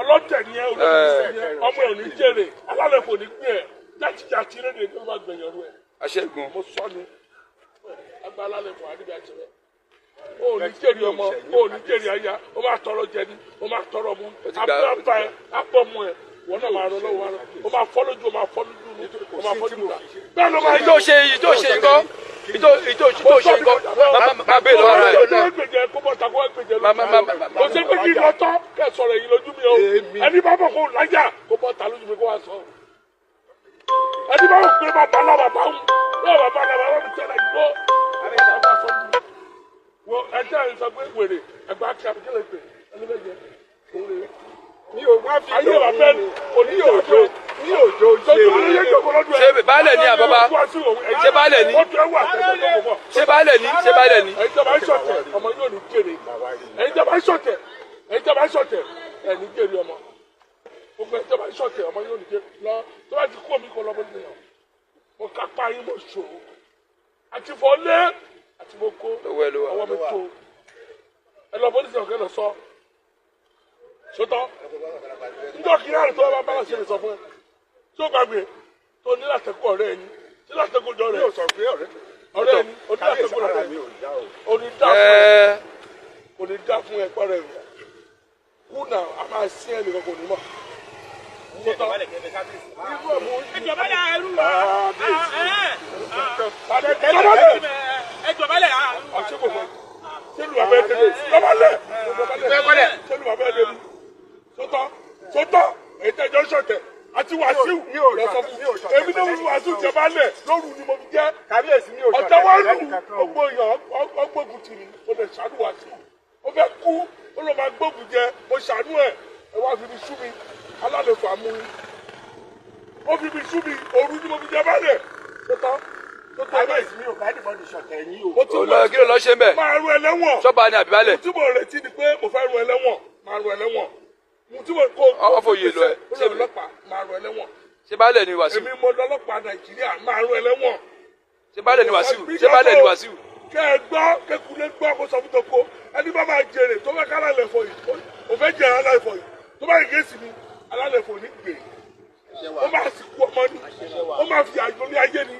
ọlọ́tẹ̀ ni ẹ olóòtú ọmọ ẹ̀ ò ní jèrè alálẹ̀ kò ní pín ẹ̀ jáde rédè tó bá gbẹ̀yàn rú ẹ̀. aṣẹ́gun. mo sọ ni agbá alálẹ̀ fún adébí àjẹrẹ o ò ní jèrè ọmọ o ò ní jèrè aya o máa tọrọ jẹ ni o máa tọrọ mu abúlé bá ẹ apọ̀ mu ẹ wọn náà máa rọ lọ́wọ́ wa o máa fọ́ lójú o máa fọ́ lójú mi o máa fọ́ lójú ta bẹ́ẹ̀ ló máa ìjọ ṣe nǹkan ìjọ ṣe nǹkan máa bèèrè lọ́wọ́ rẹ̀. o ṣe pé kí n lọ tọ́ kẹ́ sọ̀rọ̀ èyí lójú mi o ẹni bá bọ̀ kó láyà kó bọ́ ta lójú mi kó wá sọ ẹni bá bọ̀ pé bàbá náà bàbá ń náà bàbá náà bàbá mi tẹ̀lé ìgbó bàbá sọ mi wo ẹjẹ yìí sọ pé wèrè ẹgbẹ́ àti àbíkẹ́lẹ̀ pé ẹni bẹ́ẹ̀ jẹ òun ní o má fi ayé wa fẹ́ òní òjò ní òjò ṣe baálẹ̀ ní àbábá ṣe baálẹ̀ ní ṣe baálẹ̀ ní ṣe baálẹ̀ ní. ẹ̀yin jọba ṣọ̀tẹ̀ ọmọ yóò ní jèrè ẹ̀yin jọba ṣọ̀tẹ̀ ẹ̀yin jọba ṣọ̀tẹ̀ ẹ̀ní jèrè ọmọ gbogbo ẹ̀yin jọba ṣọ̀tẹ̀ ọmọ yóò ní jèrè lọ tó bá ti kó mi kó lọ bó ti yàn mo kápá yín mo ṣòro àti fọlé àti mo kó ọwọ́ mi tó ẹ lọ bó ti yàn kẹ́ lọ sọ sọtọ njọ kí náà tó bá bá ṣe lè sọ fún ẹ tó gbàgbé tó ní látẹkọ ọ̀rẹ́ ẹni tí látẹkọ jọ rẹ ọ̀rẹ́ ẹni onílàtẹkọ rẹ onídá fún ẹ pẹrẹ rẹ kú náà a máa sí ẹ nìkan kò ní mọ. sọtọ èyí tẹjọ sọtẹ àti wàsíù lọsọ fún èmi náà wù wàsíù jẹ bá lẹ lóru ni mo fi jẹ ọjọ́ wa lù ọgbọ èèyàn ọgbógun tì mí mo lè ṣàánú wàsíù ó fẹ́ kú ó lọ máa gbógun jẹ mo ṣàánú ẹ wá fi mi sú mi alálẹ̀ fà mú ó fi mi sú mi òru ni mo fi jẹ bá lẹ sọtọ kábíyèsí mi ò bá dìbò ní ṣọ̀tẹ̀ yín o. kí ló lọ ṣe ń bẹ̀. máa ru ẹlẹ́wọ̀n. sọ́ba ni àbíbálẹ̀. tí mo retí ni pé mo fẹ́ ru ẹlẹ́wọ̀n máa ru ẹlẹ́wọ̀n. tí mo kó ọ̀fọ̀yè lọ ẹ̀. ṣe ọlọ́pàá máa ru ẹlẹ́wọ̀n. ṣé baálẹ̀ ni Wàsíù. èmi mo lọ́lọ́pàá Nàìjíríà máa ru ẹlẹ́wọ̀n. ṣé baálẹ̀ ni Wàsíù. ṣé baálẹ̀ ni Wàsíù. kẹ́ ẹ gbọ́ kékulé gbọ́ kó sọ fún toko ẹni bá máa jèrè tó fẹ́ ká alálẹ̀ fọ yìí ó fẹ́ jẹ alálẹ̀ fọ yìí tó bá yìí gẹ̀ẹ́sì mi alálẹ̀ fọ ní gbè ó máa sì kú ọmọ ní ó máa fi àjọ ní ayé ni